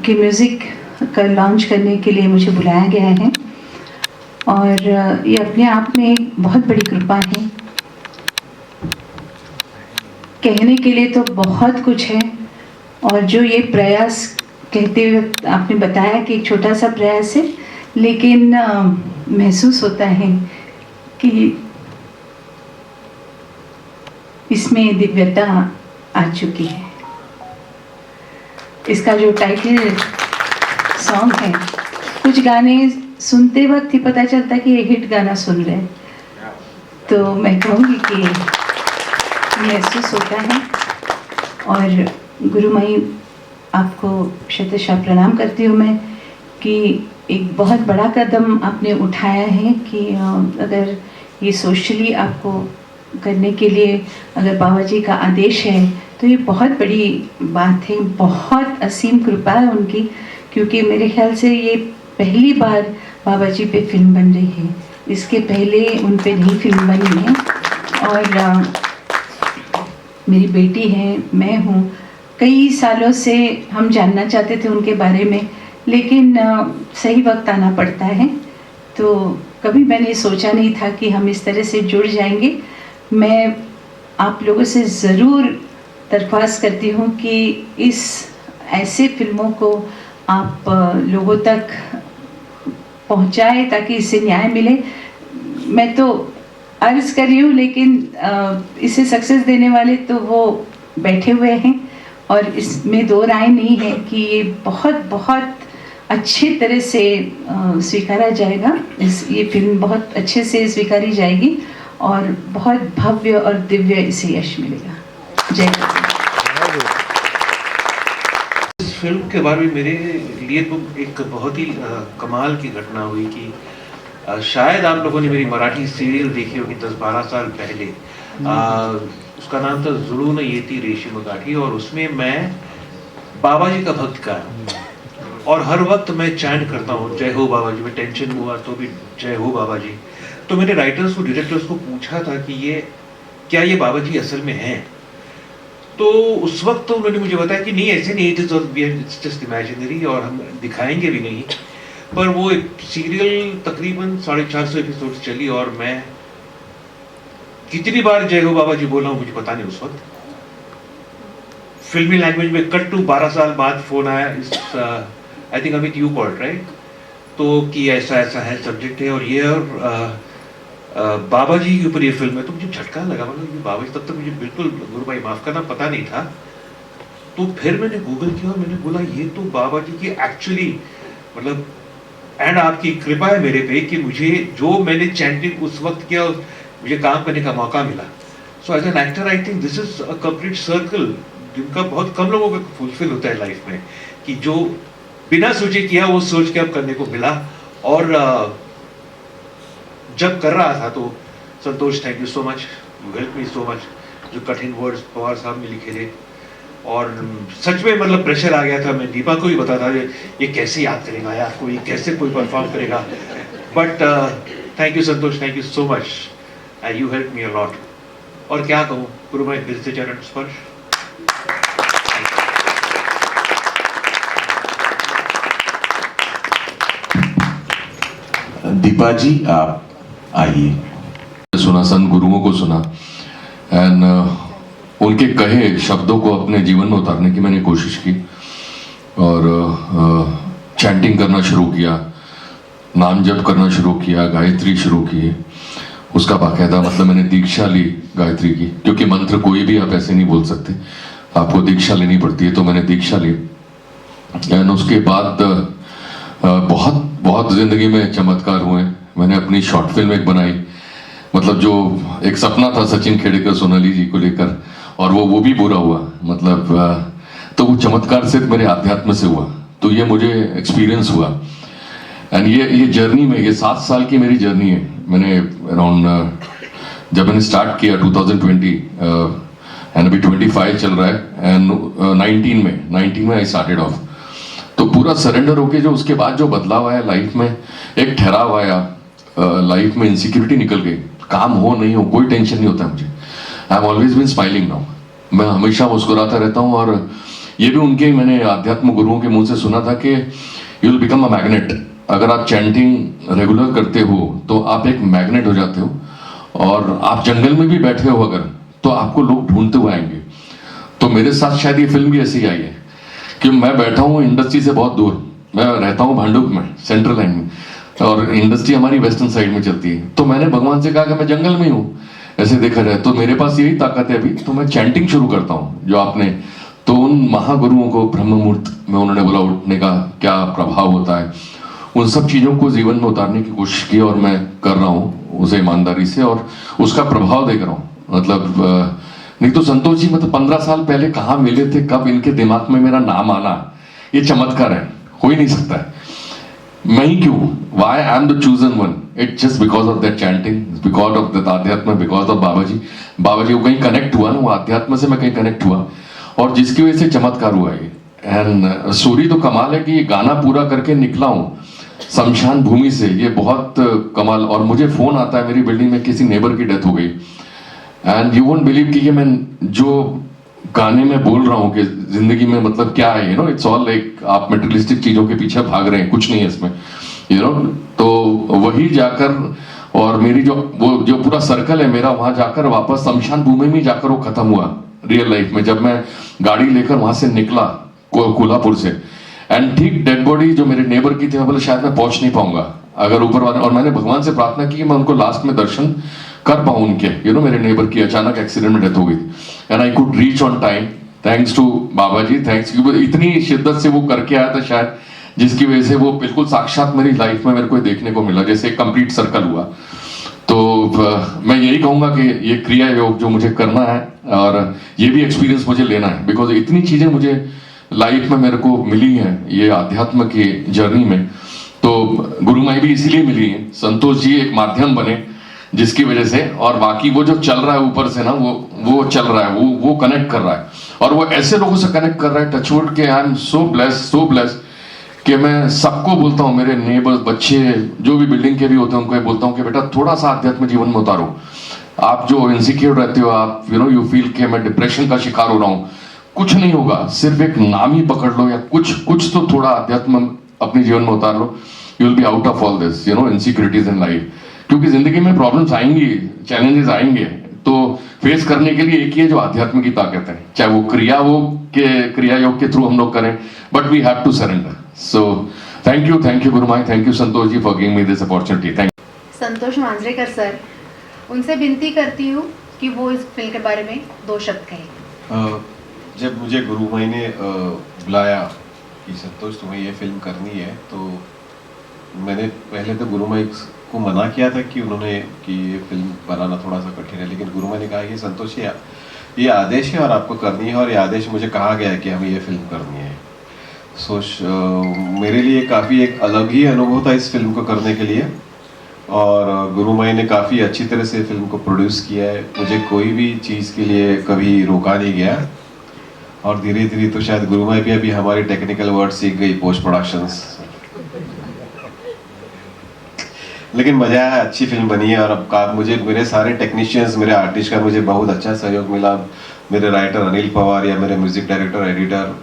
के म्यूज़िक का लॉन्च करने के लिए मुझे बुलाया गया है और ये अपने आप में एक बहुत बड़ी कृपा है। कहने के लिए तो बहुत कुछ है और जो ये प्रयास कहते हुए आपने बताया कि एक छोटा सा प्रयास है, लेकिन महसूस होता है कि इसमें दिव्यता आ चुकी है। इसका जो टाइटल सॉन्ग है, कुछ गाने सुनते वक्त ही पता चलता कि ये हिट गाना सुन रहे हैं, तो मैं कहूँगी कि महसूस होता है। और गुरुमाई, आपको शतशः प्रणाम करती हूँ मैं कि एक बहुत बड़ा कदम आपने उठाया है कि अगर ये सोशली आपको करने के लिए अगर बाबा जी का आदेश है तो ये बहुत बड़ी बात है, बहुत असीम कृपा है उनकी, क्योंकि मेरे ख्याल से ये पहली बार बाबा जी पे फिल्म बन रही है। इसके पहले उन पे नहीं फिल्म बनी है। और मेरी बेटी है, मैं हूँ, कई सालों से हम जानना चाहते थे उनके बारे में, लेकिन सही वक्त आना पड़ता है। तो कभी मैंने सोचा नहीं था कि हम इस तरह से जुड़ जाएंगे। मैं आप लोगों से ज़रूर दरख्वास्त करती हूँ कि इस ऐसे फिल्मों को आप लोगों तक पहुँचाएं ताकि इससे न्याय मिले। मैं तो अर्ज़ कर रही हूँ, लेकिन इसे सक्सेस देने वाले तो वो बैठे हुए हैं और इसमें दो राय नहीं है कि ये बहुत बहुत अच्छी तरह से स्वीकारा जाएगा। ये फिल्म बहुत अच्छे से स्वीकारी जाएगी और बहुत भव्य और दिव्य इसे यश मिलेगा। जय इस फिल्म के बारे में मेरे लिए तो एक बहुत ही कमाल की घटना हुई कि शायद आप लोगों ने मेरी मराठी सीरियल देखी होगी 10-12 साल पहले। उसका नाम था जुनून येती रेशीम गाठी और उसमें मैं बाबा जी का भक्त का और हर वक्त मैं चैंट करता हूँ जय हो बाबा जी। में टेंशन हुआ तो भी जय हो बाबा जी। तो मैंने राइटर्स को, डायरेक्टर्स को पूछा था कि ये क्या ये बाबा जी असल में हैं? तो उस वक्त तो उन्होंने मुझे बताया कि नहीं, ऐसे नहीं, इट्स जस्ट इमेजिनरी और हम दिखाएंगे भी नहीं। पर वो सीरियल तकरीबन 450 एपिसोड चली और मैं कितनी बार जय हो बाबा जी बोला हूँ मुझे पता नहीं। उस वक्त फिल्मी लैंग्वेज में कट टू 12 साल बाद फोन आया, I think Amit you called right, तो कि ऐसा ऐसा है सब्जेक्ट है और ये और बाबा जी के ऊपर ये फिल्म है। तो मुझे झटका लगा, मतलब ये बाबा जी, तब तक मुझे बिल्कुल, गुरु भाई माफ करना, पता नहीं था। तो फिर मैंने गूगल किया और मैंने बोला ये तो बाबा जी की एक्चुअली मतलब, एंड आपकी कृपा है मेरे पे कि मुझे जो मैंने चैंटिंग उस वक्त किया मुझे काम करने का मौका मिला। So as an actor I think this is a complete circle जिनका बहुत कम लोगों का फुलफिल होता है लाइफ में, कि जो बिना सोचे किया वो सोच के अब करने को मिला। और जब कर रहा था तो Santosh, thank you so much, you help me so much. जो कठिन वर्ड्स पवार साहब ने लिखे थे और सच में मतलब प्रेशर आ गया था। मैं दीपा को भी बता था ये कैसे याद करेगा यार, कोई कैसे कोई परफॉर्म करेगा। But thank you Santosh, thank you so much, you help me a lot. और क्या कहूँ, गुरु भाई दिल से चरण स्पर्श। दीपा जी आप आइए। सुना, संत गुरुओं को सुना एंड उनके कहे शब्दों को अपने जीवन में उतारने की मैंने कोशिश की और चैंटिंग करना शुरू किया, नाम जप करना शुरू किया, गायत्री शुरू की। उसका बाकायदा मतलब मैंने दीक्षा ली गायत्री की, क्योंकि मंत्र कोई भी आप ऐसे नहीं बोल सकते, आपको दीक्षा लेनी पड़ती है। तो मैंने दीक्षा ली एंड उसके बाद बहुत बहुत जिंदगी में चमत्कार हुए। मैंने अपनी शॉर्ट फिल्म एक बनाई, मतलब जो एक सपना था सचिन खेड़ेकर सोनाली जी को लेकर, और वो भी पूरा हुआ। मतलब तो वो चमत्कार सिर्फ मेरे अध्यात्म से हुआ, तो ये मुझे एक्सपीरियंस हुआ। एंड ये जर्नी में, ये 7 साल की मेरी जर्नी है। मैंने अराउंड जब मैंने स्टार्ट किया 2020 एंड अभी 25 चल रहा है एंड 19 में आई स्टार्टेड ऑफ। तो पूरा सरेंडर होके जो उसके बाद जो बदलाव आया लाइफ में, एक ठहराव आया लाइफ में, इनसिक्योरिटी निकल गई, काम हो नहीं हो कोई टेंशन नहीं होता मुझे। I am always been smiling now, मैं हमेशा मुस्कुराता रहता हूँ और ये भी उनके ही मैंने अध्यात्म गुरुओं के मुंह से सुना था कि you will become a magnet. अगर आप चैंटिंग रेगुलर करते हो तो आप एक मैग्नेट हो जाते हो, और आप जंगल में भी बैठे हो अगर, तो आपको लोग ढूंढते हुए आएंगे। तो मेरे साथ शायद ये फिल्म भी ऐसी ही आई है कि मैं बैठा हूँ इंडस्ट्री से बहुत दूर, मैं रहता हूँ भांडुप में, सेंट्रल लाइन में, और इंडस्ट्री हमारी वेस्टर्न साइड में चलती है। तो मैंने भगवान से कहा कि मैं जंगल में हूँ, ऐसे देखा जाए तो मेरे पास यही ताकत है अभी, तो मैं चैंटिंग शुरू करता हूँ जो आपने। तो उन महागुरुओं को ब्रह्म मुहूर्त में उन्होंने बोला उठने का क्या प्रभाव होता है, उन सब चीज़ों को जीवन में उतारने की कोशिश की, और मैं कर रहा हूँ उसे ईमानदारी से, और उसका प्रभाव देख रहा हूँ। मतलब नहीं तो संतोष जी मतलब 15 साल पहले कहाँ मिले थे, कब इनके दिमाग में मेरा नाम आना, ये चमत्कार है, हो ही नहीं सकता है। मैं ही क्यों, why I am the chosen one, it just because of that chanting, because of that आध्यात्म, बिकॉज ऑफ बाबा जी को कहीं कनेक्ट हुआ ना, वो आध्यात्म से मैं कहीं कनेक्ट हुआ, और जिसकी वजह से चमत्कार हुआ ये। एंड स्टोरी तो कमाल है कि ये गाना पूरा करके निकला हूँ शमशान भूमि से, ये बहुत कमाल। और मुझे फोन आता है, मेरी बिल्डिंग में किसी नेबर की डेथ हो गई, एंड यू वोंट बिलीव कि ये मैं जो गाने में बोल रहा हूँ कि जिंदगी में मतलब क्या है, you know, it's all like आप मेटेरियलिस्टिक चीजों के पीछे भाग रहे हैं, कुछ नहीं है इसमें, यू नो। तो वही जाकर, और मेरी जो वो जो पूरा सर्कल है मेरा, वहां जाकर वापस शमशान भूमि में जाकर वो खत्म हुआ रियल लाइफ में, जब मैं गाड़ी लेकर वहां से निकला कोल्हापुर से। एंड ठीक डेड बॉडी जो मेरे नेबर की थी, मैं बोला शायद मैं पहुंच नहीं पाऊंगा अगर ऊपर वाले, और मैंने भगवान से प्रार्थना की कि मैं उनको लास्ट में दर्शन कर पाऊं उनके, यू नो। मेरे नेबर की अचानक एक्सीडेंट में डेथ हो गई and I could reach on time, thanks to Baba ji, thanks. इतनी शिद्दत से वो करके आया था शायद, जिसकी वजह से वो बिल्कुल साक्षात मेरी लाइफ में मेरे को देखने को मिला, जैसे एक कंप्लीट सर्कल हुआ। तो मैं यही कहूंगा कि ये क्रिया योग जो मुझे करना है, और ये भी एक्सपीरियंस मुझे लेना है, बिकॉज इतनी चीजें मुझे लाइफ में मेरे को मिली हैं ये आध्यात्म की जर्नी में। तो गुरु माई भी इसीलिए मिली है, संतोष जी एक माध्यम बने जिसकी वजह से, और बाकी वो जो चल रहा है ऊपर से ना, वो चल रहा है, वो कनेक्ट कर रहा है, और वो ऐसे लोगों से कनेक्ट कर रहा है, टचवुड के आई एम सो ब्लेस्ड कि मैं सबको बोलता हूँ, मेरे नेबर्स, बच्चे जो भी बिल्डिंग के भी होते हैं, उनको बोलता हूँ कि बेटा थोड़ा सा आध्यात्म जीवन में उतारो। आप जो इनसिक्योर रहते हो, आप यू फील कि मैं डिप्रेशन का शिकार हो रहा हूँ, कुछ नहीं होगा, सिर्फ एक नाम ही पकड़ लो, या कुछ तो थोड़ा आध्यात्म अपने जीवन में उतार लो, you will be out of all this, you know, insecurities in life. क्योंकि जिंदगी में प्रॉब्लम्स आएंगी, चैलेंजेस आएंगे, तो फेस करने के लिए एक ही है जो आध्यात्म की ताकत है, चाहे वो क्रिया योग के थ्रू हम लोग करें, but we have to surrender. So thank you Gurumai, thank you Santosh ji for giving me this opportunity. Thank you. Santosh Manjrekar sir, उनसे विनती करती हूँ कि वो इस फिल्म के बारे में 2 शब्द कहें। जब मुझे गुरुमाई ने बुलाया कि संतोष तुम्हें ये फिल्म करनी है, तो मैंने पहले तो गुरुमाई को मना किया था कि ये फिल्म बनाना थोड़ा सा कठिन है, लेकिन गुरुमाई ने कहा कि संतोष ये आदेश है और आपको करनी है, और ये आदेश मुझे कहा गया है कि हमें ये फिल्म करनी है। मेरे लिए काफ़ी एक अलग ही अनुभव था इस फिल्म को करने के लिए, और गुरुमाई ने काफ़ी अच्छी तरह से फिल्म को प्रोड्यूस किया है, मुझे कोई भी चीज़ के लिए कभी रोका नहीं गया, और धीरे धीरे तो शायद गुरुमाई भी अभी हमारी टेक्निकल वर्ड सीख गई, पोस्ट प्रोडक्शंस, लेकिन मजा आया, अच्छी फिल्म बनी है। और अब मुझे मेरे सारे टेक्नीशियंस, मेरे आर्टिस्ट का मुझे बहुत अच्छा सहयोग मिला, मेरे राइटर अनिल पवार, या मेरे music director editor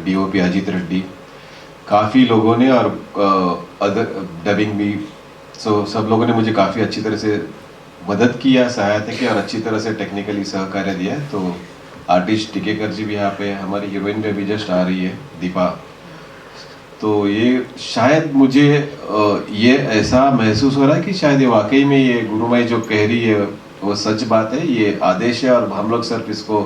DOP Ajit Reddy, काफ़ी लोगों ने, और अदर डबिंग भी, सब लोगों ने मुझे काफ़ी अच्छी तरह से मदद किया, सहायता की, और अच्छी तरह से टेक्निकली सहकार्य दिया। तो आर्टिस्ट टिकेकर जी भी यहाँ पे, हमारी हीरोइन भी जस्ट आ रही है दीपा। तो ये शायद मुझे ये ऐसा महसूस हो रहा है कि शायद ये वाकई में ये गुरुमाई जो कह रही है वो सच बात है, ये आदेश है, और हम लोग सिर्फ इसको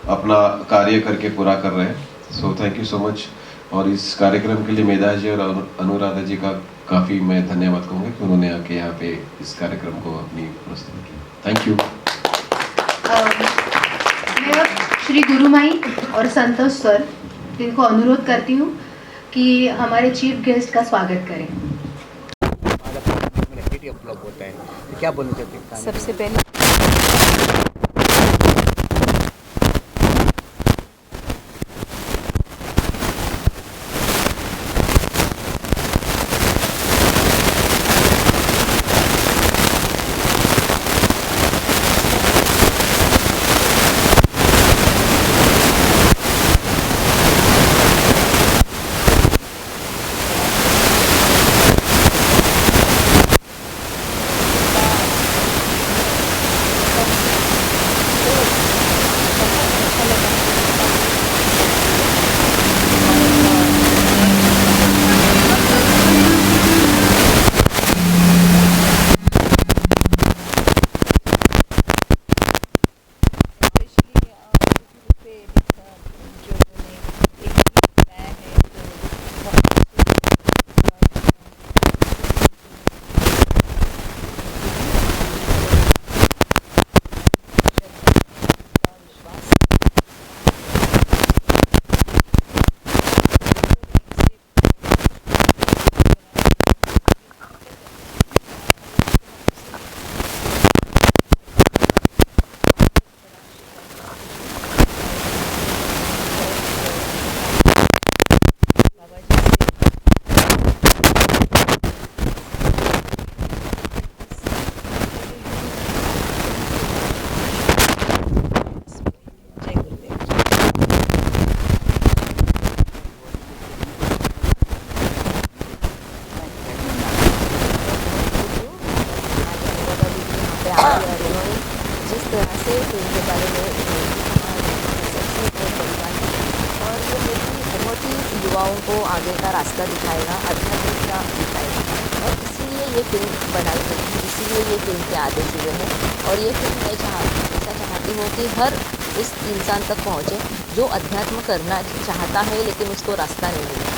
अपना कार्य करके पूरा कर रहे हैं। सो थैंक यू सो मच। और इस कार्यक्रम के लिए मेधा जी और अनुराधा जी का काफ़ी मैं धन्यवाद कहूँगा कि उन्होंने आके यहाँ पे इस कार्यक्रम को अपनी प्रस्तुत की। Thank you. मैं अब श्री गुरुमाई और संतोष सर, इनको अनुरोध करती हूँ कि हमारे चीफ गेस्ट का स्वागत करें। क्या बोलना चाहते हैं? सबसे पहले ये मूवी बहुत ही युवाओं को आगे का रास्ता दिखाएगा, आध्यात्मिकता दिखाएगा, और इसीलिए ये फिल्म बनाई गई है, इसीलिए ये फिल्म के आदेश हुए हैं। और ये फिल्म मैं ऐसा चाहती हूँ कि हर उस इंसान तक पहुँचे जो अध्यात्म करना चाहता है लेकिन उसको रास्ता नहीं मिला,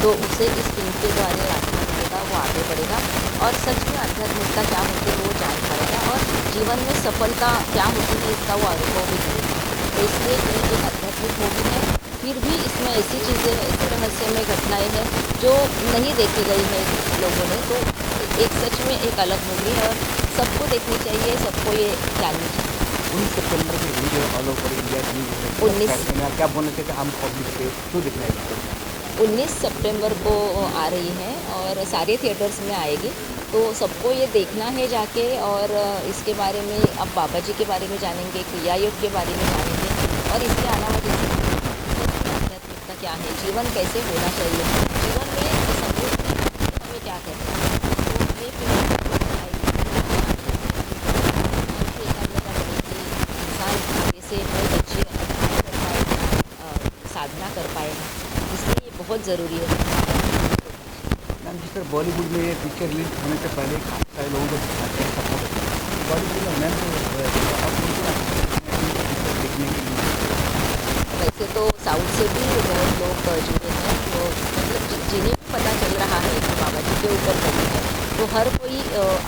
तो उसे इस फिल्म के द्वारा रास्ता मिलेगा, वो आगे बढ़ेगा और सच में आध्यात्मिकता क्या होती है वो जान पाएगा, और जीवन में सफलता क्या होती है इसका वो अनुभव भी करेगा। तो इसलिए ये एक आध्यात्मिक मूवी है, फिर भी इसमें ऐसी चीज़ें, ऐसे रहस्यमय घटनाएं हैं जो नहीं देखी गई है लोगों ने। तो एक सच में एक अलग मूवी है और सबको देखनी चाहिए, सबको ये जाननी चाहिए। 19 सितंबर को रिलीज है ऑल ओवर इंडिया की। 19 क्या बोलना चाहिए आम पब्लिक से क्यों दिखना है? 19 सितंबर को आ रही है और सारे थिएटर्स में आएगी, तो सबको ये देखना है जाके। और इसके बारे में अब बाबा जी के बारे में जानेंगे, क्रिया योग के बारे में जानेंगे, और इसके अलावा जैसे आध्यात्मिकता क्या है, जीवन कैसे होना चाहिए, जीवन में संतुष्ट हमें क्या करना है, तो ये फिल्म इंसान आगे से बहुत अच्छी अध्ययन कर पाएगा, साधना कर पाएगा, इसलिए ये बहुत ज़रूरी है। मैम जिस तरह बॉलीवुड में ये पिक्चर रिलीज होने से पहले काफ़ी सारे लोगों को दिखाते हैं सपोर्ट, बॉलीवुड में मैम देखने के लिए वैसे तो साउथ से भी बहुत लोग जुड़े हैं, तो मतलब जिन्हें भी पता चल रहा है कि बाबा जी के ऊपर बनी है, तो हर कोई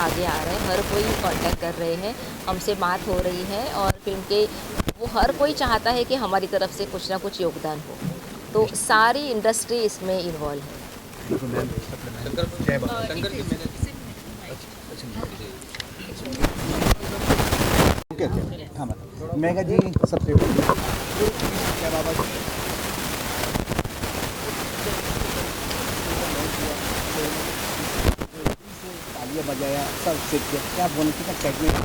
आगे आ रहा है, हर कोई कांटेक्ट कर रहे हैं, हमसे बात हो रही है, और फिल्म के वो हर कोई चाहता है कि हमारी तरफ से कुछ ना कुछ योगदान हो, तो सारी इंडस्ट्री इसमें इन्वॉल्व है। हाँ मेगा जी सबसे क्या बाबा जी तालियां बजाया सब सीख किया, क्या बोलने की एक्साइटमेंट?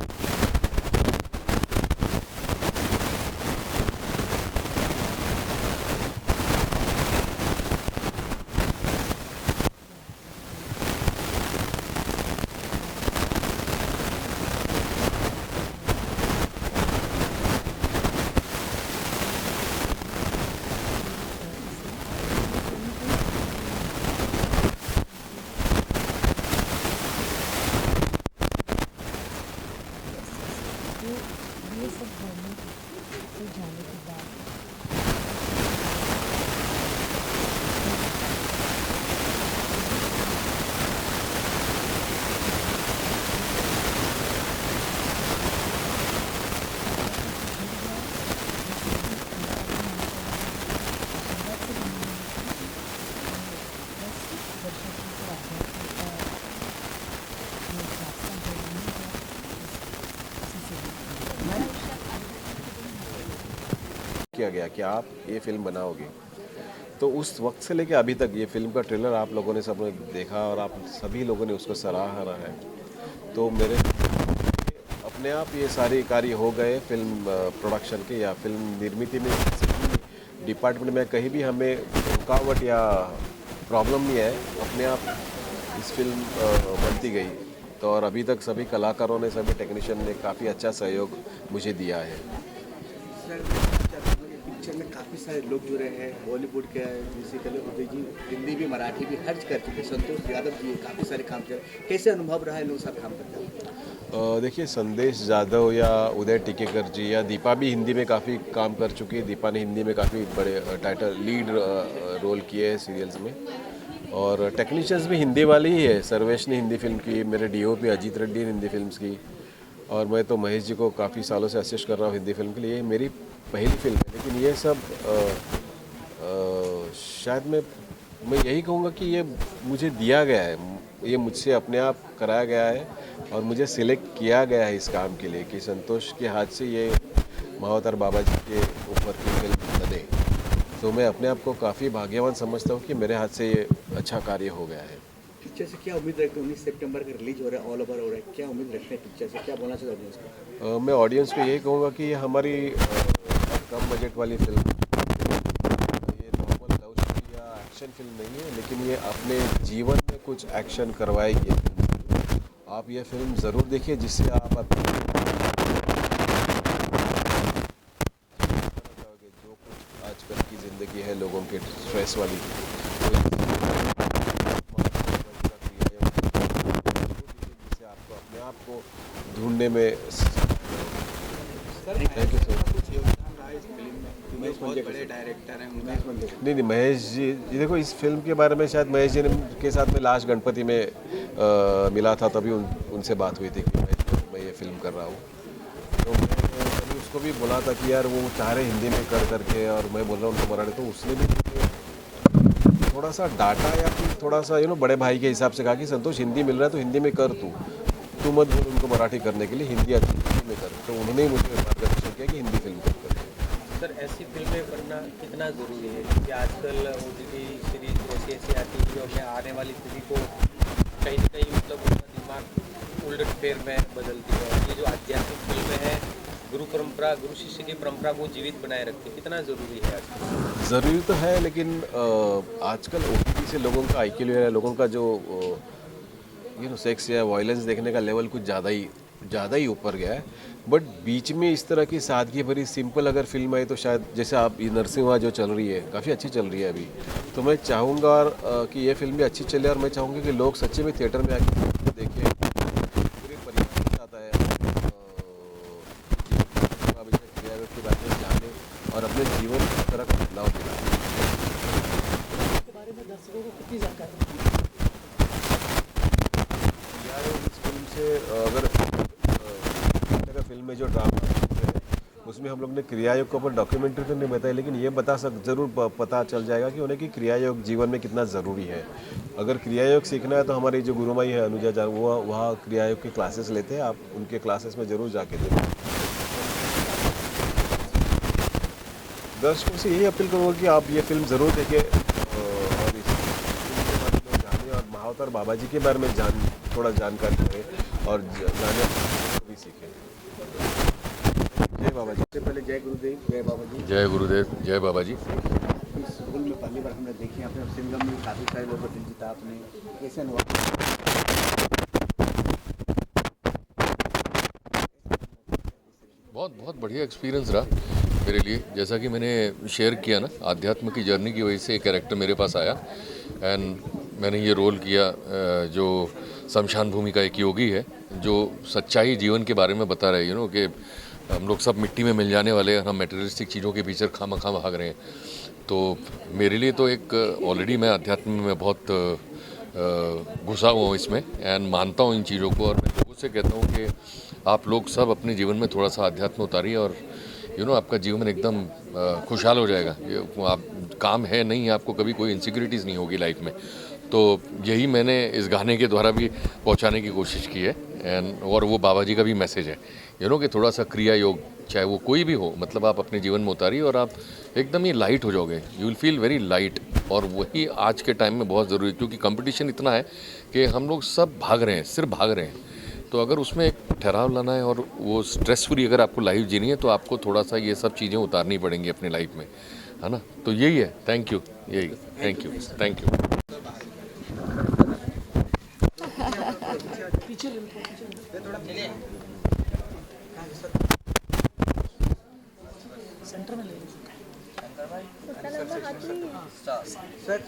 किया गया कि आप ये फिल्म बनाओगे, तो उस वक्त से लेके अभी तक ये फिल्म का ट्रेलर आप लोगों ने सबने देखा और आप सभी लोगों ने उसको सराहा है, तो मेरे अपने आप ये सारे कार्य हो गए फिल्म प्रोडक्शन के या फिल्म निर्मित में डिपार्टमेंट में कहीं भी हमें रुकावट या प्रॉब्लम नहीं है, अपने आप इस फिल्म बनती गई। तो और अभी तक सभी कलाकारों ने, सभी टेक्नीशियन ने काफ़ी अच्छा सहयोग मुझे दिया है। पिक्चर में काफ़ी सारे लोग जुड़े हैं, बॉलीवुड के बेसिकली उदय जी हिंदी भी मराठी भी हर कर चुके, संतोष यादव जी काफ़ी सारे काम कर, कैसे अनुभव रहा है लोग सब काम करते हैं? देखिए संदेश जाधव या उदय टिकेकर जी या दीपा भी हिंदी में काफ़ी काम कर चुकी है। दीपा ने हिंदी में काफ़ी बड़े टाइटल लीड रोल किए हैं सीरियल्स में, और टेक्नीशियंस भी हिंदी वाली ही है। सर्वेश ने हिंदी फिल्म की, मेरे डीओपी अजीत रेड्डी ने हिंदी फिल्म्स की, और मैं तो महेश जी को काफ़ी सालों से असिस्ट कर रहा हूँ हिंदी फिल्म के लिए। मेरी पहली फिल्म है, लेकिन ये सब शायद मैं यही कहूँगा कि ये मुझे दिया गया है, ये मुझसे अपने आप कराया गया है और मुझे सिलेक्ट किया गया है इस काम के लिए कि संतोष के हाथ से ये महावतार बाबा जी के ऊपर की फिल्म बने। तो मैं अपने आप को काफ़ी भाग्यवान समझता हूँ कि मेरे हाथ से ये अच्छा कार्य हो गया है। पिक्चर से क्या उम्मीद रखते हैं? 19 सितंबर का रिलीज हो रहा है, ऑल ओवर हो रहा है, क्या उम्मीद रखते हैं पिक्चर से, क्या बोलना चाहते हैं ऑडियंस को? मैं ऑडियंस को यही कहूँगा कि ये हमारी कम बजट वाली फिल्म, ये नॉर्मल लव स्टोरी या एक्शन फिल्म नहीं है, लेकिन ये अपने जीवन में कुछ एक्शन करवाएगी ये फिल्म। आप ये फिल्म ज़रूर देखिए, जिससे आप अपनी जो कुछ आजकल की ज़िंदगी देखी है लोगों के स्ट्रेस वाली, जिससे आपको अपने आप को ढूंढने में। Thank you sir. बड़े डायरेक्टर हैं नहीं महेश जी, ये देखो इस फिल्म के बारे में शायद महेश जी के साथ में लास्ट गणपति में मिला था, तभी उनसे बात हुई थी कि मैं ये फिल्म कर रहा हूँ। तो मैं तभी उसको भी बोला था कि यार वो चाह रहे हिंदी में कर करके, और मैं बोल रहा हूँ उनको मराठी, तो उसने भी थोड़ा सा डाटा या फिर थोड़ा सा बड़े भाई के हिसाब से कहा कि संतोष हिंदी मिल रहा है तो हिंदी में कर, तू मत बोल उनको मराठी करने के लिए, हिंदी में कर। तो उन्होंने ही मुझे मार्गदर्शन किया कि हिंदी फिल्म कर। सर ऐसी फिल्में बनना कितना ज़रूरी है, क्योंकि आजकल OTT सीरीज ऐसी आती है जो हमें आने वाली पीढ़ी को कहीं ना कहीं मतलब उनका दिमाग उलट फेर में बदलती है। ये जो आध्यात्मिक फिल्में हैं गुरु शिष्य की परंपरा को जीवित बनाए रखती है, कितना ज़रूरी है आजकल? ज़रूरी तो है, लेकिन आजकल OTT से लोगों का IQ या लोगों का जो सेक्स या वायलेंस देखने का लेवल कुछ ज़्यादा ही ऊपर गया है। बट बीच में इस तरह की सादगी भरी सिंपल अगर फिल्म आई तो शायद, जैसे आप ये नरसिम्हा जो चल रही है काफ़ी अच्छी चल रही है अभी, तो मैं चाहूँगा कि ये फिल्म भी अच्छी चले, और मैं चाहूँगा कि लोग सच्चे में थिएटर में आके देखें, पूरे परिवार के साथ आए के बारे में जाने और अपने जीवन में इस तरह का बदलाव दिलाएं। इस फिल्म से अगर फिल्म में जो ड्रामा है उसमें हम लोग ने क्रिया योग के ऊपर डॉक्यूमेंट्री तो नहीं बताई, लेकिन ये जरूर पता चल जाएगा कि उन्हें कि क्रिया योग जीवन में कितना ज़रूरी है। अगर क्रिया योग सीखना है तो हमारी जो गुरुमाई है अनुजा जान, वो वहाँ क्रिया योग के क्लासेस लेते हैं, आप उनके क्लासेस में ज़रूर जाके देखें। दर्शकों से यही अपील करूँगा कि आप ये फिल्म ज़रूर देखें, और इस फिल्म के बारे में जानें, और महावतार बाबा जी के बारे में थोड़ा जानकारी करें और जाने भी सीखें। जय बाबा जी। सबसे पहले जय गुरुदेव, जय बाबा जी। जय गुरुदेव, जय बाबा जी। इस फिल्म में पहली बार हमने देखी, आपने सिंगम में काफ़ी सारे लोगों को दिल जीता आपने, कैसे अनुभव? बहुत बढ़िया एक्सपीरियंस रहा मेरे लिए। जैसा कि मैंने शेयर किया ना, आध्यात्म की जर्नी की वजह से एक कैरेक्टर मेरे पास आया, एंड मैंने ये रोल किया जो शमशान भूमि का एक योगी है, जो सच्चाई जीवन के बारे में बता रहे हैं कि हम लोग सब मिट्टी में मिल जाने वाले हैं, हम मटेरियलिस्टिक चीज़ों के पीछे खामखा भाग रहे हैं। तो मेरे लिए तो एक ऑलरेडी मैं अध्यात्म में बहुत घुसा हुआ हूँ इसमें, एंड मानता हूँ इन चीज़ों को, और मैं लोगों से कहता हूँ कि आप लोग सब अपने जीवन में थोड़ा सा अध्यात्म उतारिए, और आपका जीवन एकदम खुशहाल हो जाएगा। आप काम है नहीं, आपको कभी कोई इनसिक्योरिटीज़ नहीं होगी लाइफ में। तो यही मैंने इस गाने के द्वारा भी पहुंचाने की कोशिश की है, एंड और वो बाबा जी का भी मैसेज है कि थोड़ा सा क्रिया योग, चाहे वो कोई भी हो, मतलब आप अपने जीवन में उतारिए और आप एकदम ही लाइट हो जाओगे, you will feel very light. और वही आज के टाइम में बहुत ज़रूरी है, क्योंकि कंपटीशन इतना है कि हम लोग सब भाग रहे हैं, सिर्फ भाग रहे हैं। तो अगर उसमें एक ठहराव लाना है और वो स्ट्रेस फ्री अगर आपको लाइफ जीनी है, तो आपको थोड़ा सा ये सब चीज़ें उतारनी पड़ेंगी अपनी लाइफ में, है ना। तो यही है। Thank you. यही थैंक यू। सर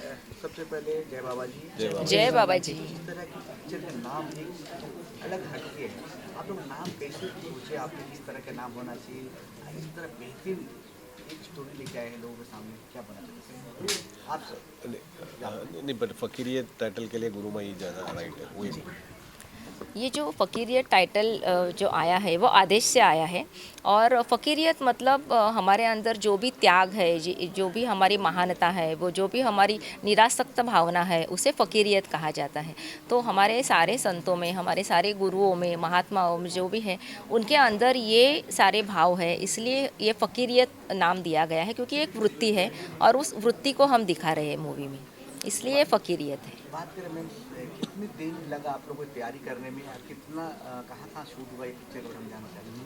सबसे पहले जय बाबा जी। जय बाबा जी। इस तरह की पिक्चर का नाम एक अलग हटके है, आप लोग नाम कैसे सोचे, आपने किस तरह का नाम होना चाहिए, इस तरह बेहतरीन एक स्टोरी लेके आए हैं लोगों के सामने, क्या बना चाहते हैं आप सर? नहीं, बट फकीरियत टाइटल के लिए गुरुमाई ज़्यादा राइट है, वही। ये जो फ़कीरियत टाइटल जो आया है वो आदेश से आया है, और फ़कीरियत मतलब हमारे अंदर जो भी त्याग है, जो भी हमारी महानता है, वो जो भी हमारी निरासक्त भावना है, उसे फ़कीरियत कहा जाता है। तो हमारे सारे संतों में, हमारे सारे गुरुओं में, महात्माओं में जो भी है, उनके अंदर ये सारे भाव है, इसलिए ये फ़कीरियत नाम दिया गया है, क्योंकि एक वृत्ति है और उस वृत्ति को हम दिखा रहे हैं मूवी में, इसलिए फ़कीरियत है। बात करें मैम, कितनी देर लगा आप लोगों को तैयारी करने में, और कितना कहाँ शूट हुआ ये पिक्चर, अगर हम जानना चाहेंगे?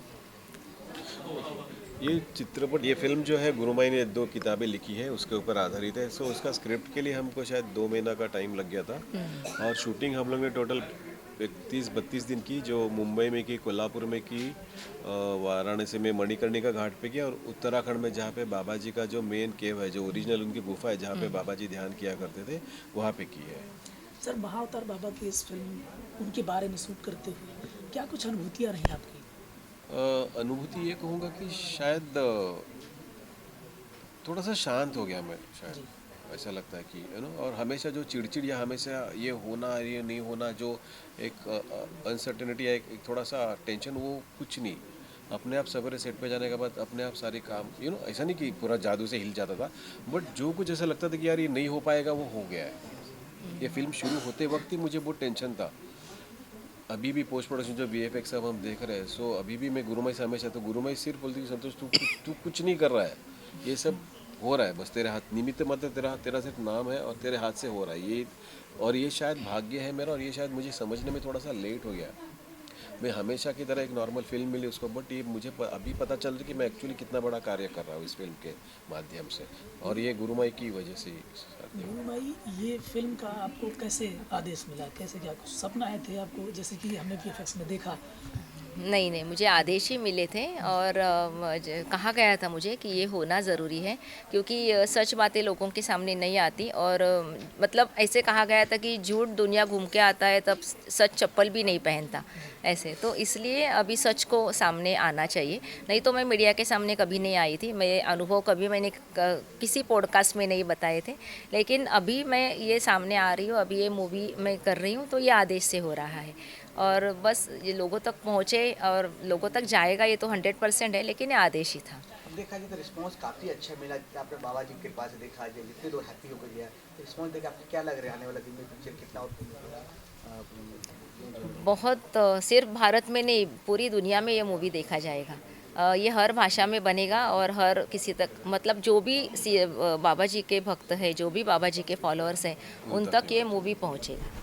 ये चित्रपट, ये फिल्म जो है गुरुमाई ने 2 किताबें लिखी है, उसके ऊपर आधारित है। सो उसका स्क्रिप्ट के लिए हमको शायद 2 महीना का टाइम लग गया था, और शूटिंग हम लोग ने टोटल 30-32 दिन की, जो मुंबई में की, कोल्हापुर में की, वाराणसी में मणिकर्णिका घाट पे की, और उत्तराखंड में जहाँ पे बाबा जी का जो मेन केव है, जो ओरिजिनल उनकी गुफा है जहाँ पे बाबा जी ध्यान किया करते थे, वहाँ पे की है। सर, महाअवतार बाबा की इस फिल्म उनके बारे में शूट करते हुए क्या कुछ अनुभूतियाँ रही आपकी? अनुभूति ये कहूँगा कि शायद थोड़ा सा शांत हो गया मैं, शायद ऐसा लगता है कि और हमेशा जो चिड़चिड़ या हमेशा ये होना ये नहीं होना, जो एक अनसर्टेनिटी या एक थोड़ा सा टेंशन, वो कुछ नहीं। अपने आप सवेरे सेट पे जाने के बाद अपने आप सारे काम ऐसा नहीं कि पूरा जादू से हिल जाता था, बट जो कुछ ऐसा लगता था कि यार ये नहीं हो पाएगा, वो हो गया है। ये फिल्म शुरू होते वक्त ही मुझे बहुत टेंशन था। अभी भी पोस्ट प्रोडक्शन जो VFX सब हम देख रहे हैं, सो अभी भी मैं गुरुमाई से हमेशा, तो गुरुमाई सिर्फ बोलती कि संतोष तू कुछ नहीं कर रहा है, ये सब हो रहा है, बस तेरे हाथ निमित्त मात्र, तेरा सिर्फ नाम है और तेरे हाथ से हो रहा है ये, और ये शायद भाग्य है मेरा, और ये शायद मुझे समझने में थोड़ा सा लेट हो गया। मैं हमेशा की तरह एक नॉर्मल फिल्म मिली उसको, बट ये मुझे अभी पता चल रहा है कि मैं एक्चुअली कितना बड़ा कार्य कर रहा हूँ इस फिल्म के माध्यम से, और ये गुरुमाई की वजह से। गुरुमाई, ये फिल्म का आपको कैसे आदेश मिला, कैसे, क्या कुछ सपना आए थे आपको, जैसे कि हमने VFX में देखा? नहीं, मुझे आदेश ही मिले थे, और कहा गया था मुझे कि ये होना ज़रूरी है, क्योंकि सच बातें लोगों के सामने नहीं आती, और मतलब ऐसे कहा गया था कि झूठ दुनिया घूम के आता है तब सच चप्पल भी नहीं पहनता, ऐसे। तो इसलिए अभी सच को सामने आना चाहिए, नहीं तो मैं मीडिया के सामने कभी नहीं आई थी, मेरे अनुभव कभी मैंने किसी पॉडकास्ट में नहीं बताए थे, लेकिन अभी मैं ये सामने आ रही हूँ, अभी ये मूवी मैं कर रही हूँ, तो ये आदेश से हो रहा है, और बस ये लोगों तक पहुँचे और लोगों तक जाएगा, ये तो 100% है, लेकिन ये आदेश ही था। अब देखा जाए तो रिस्पॉन्स काफ़ी अच्छा मिला, आपने बाबा जी के पास देखा जाए, जितने लोग हैप्पी होकर गया, तो रिस्पॉन्स देख आपको क्या लग रहा है आने वाला दिन में पिक्चर कितना और बहुत, सिर्फ भारत में नहीं, पूरी दुनिया में ये मूवी देखा जाएगा, ये हर भाषा में बनेगा, और हर किसी तक, मतलब जो भी बाबा जी के भक्त है, जो भी बाबा जी के फॉलोअर्स हैं, उन तक ये मूवी पहुँचेगा।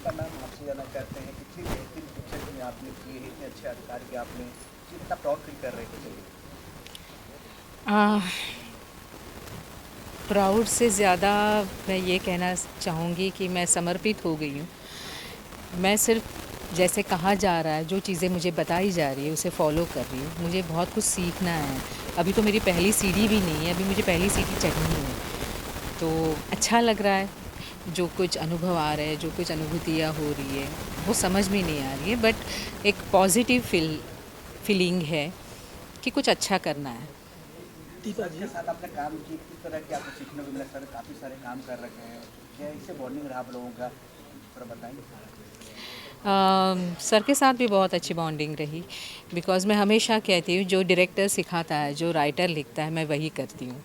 मैम, आपसे जानना चाहते हैं कितनी बेहतरीन पिक्चर में आपने की है, इतने अच्छे अधिकार के आपने, कितना प्राउड फील कर रहे थे? प्राउड से ज़्यादा मैं ये कहना चाहूँगी कि मैं समर्पित हो गई हूँ। मैं सिर्फ जैसे कहा जा रहा है, जो चीज़ें मुझे बताई जा रही है उसे फॉलो कर रही हूँ। मुझे बहुत कुछ सीखना है। अभी तो मेरी पहली सीडी भी नहीं है, अभी मुझे पहली सीडी चढ़नी है, तो अच्छा लग रहा है। जो कुछ अनुभव आ रहे हैं, जो कुछ अनुभूतियाँ हो रही है, वो समझ में नहीं आ रही है, बट एक पॉजिटिव फीलिंग है कि कुछ अच्छा करना है। दीपा जी के साथ आपने काम किया, किस तरह के आपको सीखने को मिला? सर काफ़ी सारे काम कर रखे हैं, क्या इससे बॉन्डिंग रहा आप लोगों का, थोड़ा बताएंगे? सर के साथ भी बहुत अच्छी बॉन्डिंग रही, बिकॉज़ मैं हमेशा कहती हूँ जो डायरेक्टर सिखाता है, जो राइटर लिखता है, मैं वही करती हूँ।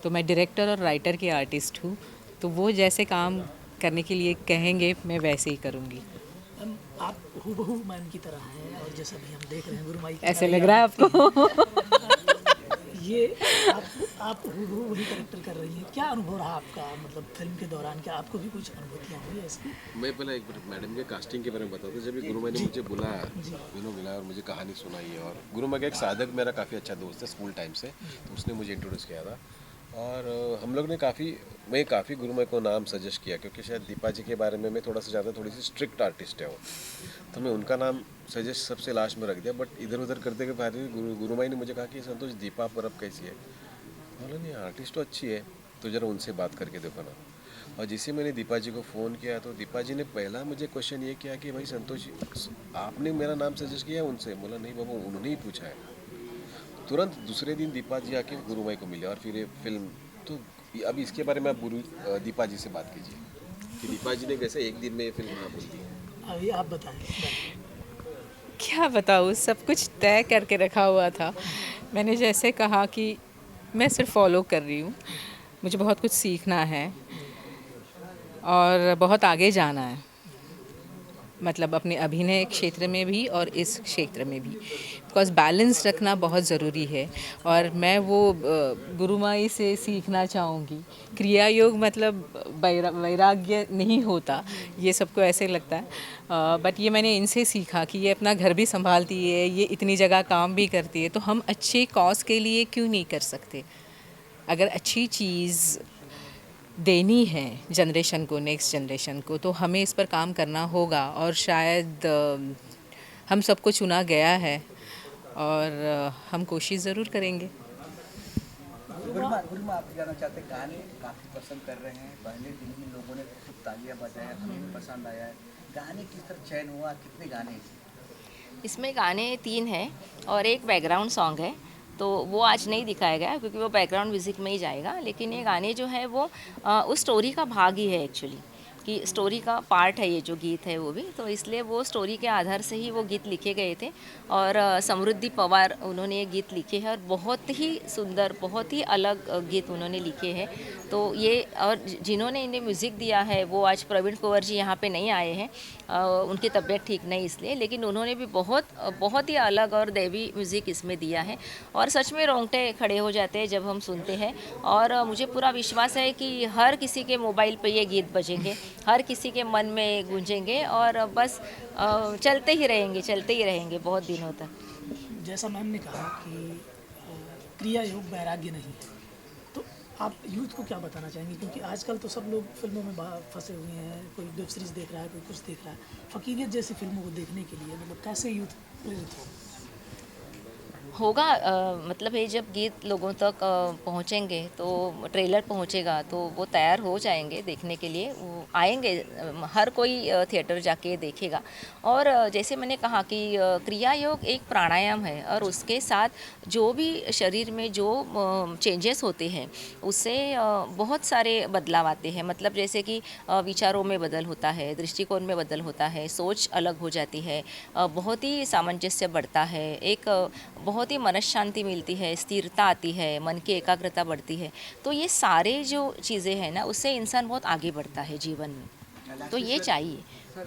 तो मैं डायरेक्टर और राइटर की आर्टिस्ट हूँ, तो वो जैसे काम करने के लिए कहेंगे मैं वैसे ही करूँगी। आप हूबहू मैम की तरह हैं, और जैसा भी हम देख रहे हैं गुरुमाई ऐसे लग रहा है आपको? ये आप हूबहू वही कैरेक्टर कर रही हैं। क्या अनुभव रहा आपका, मतलब फिल्म के दौरान, क्या आपको भी कुछ अनुभूतियाँ हुई ऐसी? मैं पहले एक बार मैडम के कास्टिंग के बारे में बताता हूँ। जब गुरुमाई ने मुझे बुलाया, मिला और मुझे कहानी सुनाई, और गुरुमाई का एक साधक मेरा काफ़ी अच्छा दोस्त है स्कूल टाइम से, तो उसने मुझे इंट्रोड्यूस किया था, और हम लोग ने मैं काफ़ी गुरुमाई को नाम सजेस्ट किया, क्योंकि शायद दीपा जी के बारे में मैं थोड़ी सी स्ट्रिक्ट आर्टिस्ट है वो, तो मैं उनका नाम सजेस्ट सबसे लास्ट में रख दिया। बट इधर उधर करते के बाद गुरुमाई ने मुझे कहा कि संतोष, दीपा परब कैसी है? बोला नहीं, आर्टिस्ट तो अच्छी है, तो ज़रा उनसे बात करके देखो ना। और जिसे मैंने दीपा जी को फ़ोन किया, तो दीपा जी ने पहला मुझे क्वेश्चन ये किया कि भाई संतोष, आपने मेरा नाम सजेस्ट किया उनसे? बोला नहीं बाबू, उन्होंने ही पूछा है। तुरंत दूसरे दिन दीपा जी आके गुरुमाई को मिले, और फिर ये फिल्म, तो अब इसके बारे में आप दीपा जी से बात कीजिए कि दीपा जी ने कैसे एक दिन में ये फिल्म बोल दी। अभी आप बताएं। क्या बताऊँ, सब कुछ तय करके रखा हुआ था। मैंने जैसे कहा कि मैं सिर्फ फॉलो कर रही हूँ, मुझे बहुत कुछ सीखना है और बहुत आगे जाना है, मतलब अपने अभिनय क्षेत्र में भी और इस क्षेत्र में भी, बिकॉज बैलेंस रखना बहुत ज़रूरी है। और मैं वो गुरुमाई से सीखना चाहूँगी। क्रिया योग मतलब वैराग्य नहीं होता, ये सबको ऐसे लगता है, बट ये मैंने इनसे सीखा कि ये अपना घर भी संभालती है, ये इतनी जगह काम भी करती है, तो हम अच्छे कॉज के लिए क्यों नहीं कर सकते? अगर अच्छी चीज़ देनी है जनरेशन को, नेक्स्ट जनरेशन को, तो हमें इस पर काम करना होगा। और शायद हम सबको चुना गया है और हम कोशिश ज़रूर करेंगे। गुरुमा आप जानना चाहते हैं, गाने काफ़ी पसंद कर रहे हैं, पहले दिन ही लोगों ने खूब तालियां बजाया, हमें भी पसंद आया है। गाने किस तरह चयन हुआ, कितने गाने? इसमें गाने 3 हैं और एक बैकग्राउंड सॉन्ग है, तो वो आज नहीं दिखाया गया क्योंकि वो बैकग्राउंड म्यूज़िक में ही जाएगा। लेकिन ये गाने जो है वो उस स्टोरी का भाग ही है एक्चुअली, कि स्टोरी का पार्ट है ये जो गीत है वो भी, तो इसलिए वो स्टोरी के आधार से ही वो गीत लिखे गए थे। और समृद्धि पवार उन्होंने ये गीत लिखे हैं और बहुत ही सुंदर, बहुत ही अलग गीत उन्होंने लिखे हैं। तो ये, और जिन्होंने इन्हें म्यूज़िक दिया है वो आज प्रवीण कुंवर जी यहाँ पे नहीं आए हैं, उनकी तबीयत ठीक नहीं इसलिए, लेकिन उन्होंने भी बहुत ही अलग और दैवी म्यूज़िक इसमें दिया है। और सच में रोंगटे खड़े हो जाते हैं जब हम सुनते हैं। और मुझे पूरा विश्वास है कि हर किसी के मोबाइल पे ये गीत बजेंगे, हर किसी के मन में गूंजेंगे और बस चलते ही रहेंगे बहुत दिनों तक। जैसा मैम ने कहा कि क्रिया योग वैराग्य नहीं है, तो आप यूथ को क्या बताना चाहेंगे? क्योंकि आजकल तो सब लोग फिल्मों में फंसे हुए हैं, कोई वेब सीरीज़ देख रहा है, कोई कुछ देख रहा है। फ़कीरियत जैसी फिल्मों को देखने के लिए मतलब कैसे यूथ प्रेरित होगा? मतलब है जब गीत लोगों तक पहुंचेंगे, तो ट्रेलर पहुंचेगा तो वो तैयार हो जाएंगे देखने के लिए, वो आएंगे, हर कोई थिएटर जाके देखेगा। और जैसे मैंने कहा कि क्रिया योग एक प्राणायाम है और उसके साथ जो भी शरीर में जो चेंजेस होते हैं उससे बहुत सारे बदलाव आते हैं। मतलब जैसे कि विचारों में बदल होता है, दृष्टिकोण में बदल होता है, सोच अलग हो जाती है, बहुत ही सामंजस्य बढ़ता है, एक बहुत ही मन शांति मिलती है, स्थिरता आती है, मन की एकाग्रता बढ़ती है। तो ये सारे जो चीज़ें हैं ना, उससे इंसान बहुत आगे बढ़ता है जीवन में, तो ये चाहिए। सर,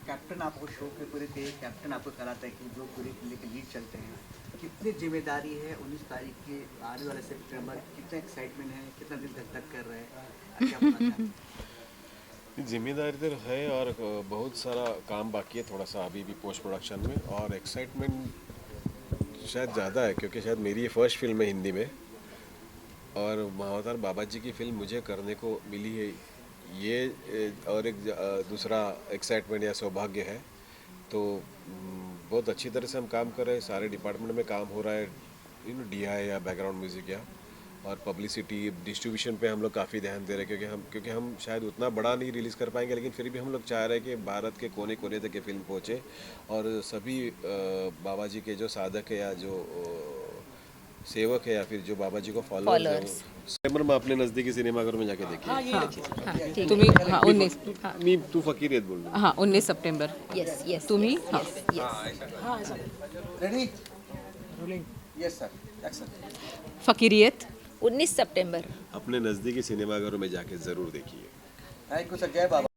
कैप्टन आपको शो के पूरे थे, कैप्टन आपको कराता है कि जो पूरे लेके लीड चलते हैं, कितनी जिम्मेदारी है 19 तारीख के आने वाले सितंबर, कितना एक्साइटमेंट है, कितना दिन तक कर रहे हैं, क्या बोलना चाहते हैं? जिम्मेदारी तो है और बहुत सारा काम बाकी है, थोड़ा सा अभी भी पोस्ट प्रोडक्शन में, और एक्साइटमेंट शायद ज़्यादा है क्योंकि शायद मेरी ये फर्स्ट फिल्म है हिंदी में और महाअवतार बाबा जी की फिल्म मुझे करने को मिली है, ये और एक दूसरा एक्साइटमेंट या सौभाग्य है। तो बहुत अच्छी तरह से हम काम कर रहे हैं, सारे डिपार्टमेंट में काम हो रहा है, DI या बैकग्राउंड म्यूज़िक या और पब्लिसिटी, डिस्ट्रीब्यूशन पे हम लोग काफ़ी ध्यान दे रहे हैं क्योंकि हम शायद उतना बड़ा नहीं रिलीज़ कर पाएंगे, लेकिन फिर भी हम लोग चाह रहे हैं कि भारत के कोने कोने तक ये फिल्म पहुँचे और सभी बाबा जी के जो साधक है या जो सेवक है या फिर जो बाबा जी को फॉलोअर्स हैं, सितंबर में अपने नज़दीकी सिनेमाघर में जाके देखिए। तुम्ही 19 मी तू फकीरियत बोल रहा 19 सप्टेंबर यस तुम्ही ready, rolling, yes sir, action. Fakiriyat 19 सितंबर अपने नज़दीकी सिनेमाघरों में जाके ज़रूर देखिए। थैंक यू सर, जय बाबा।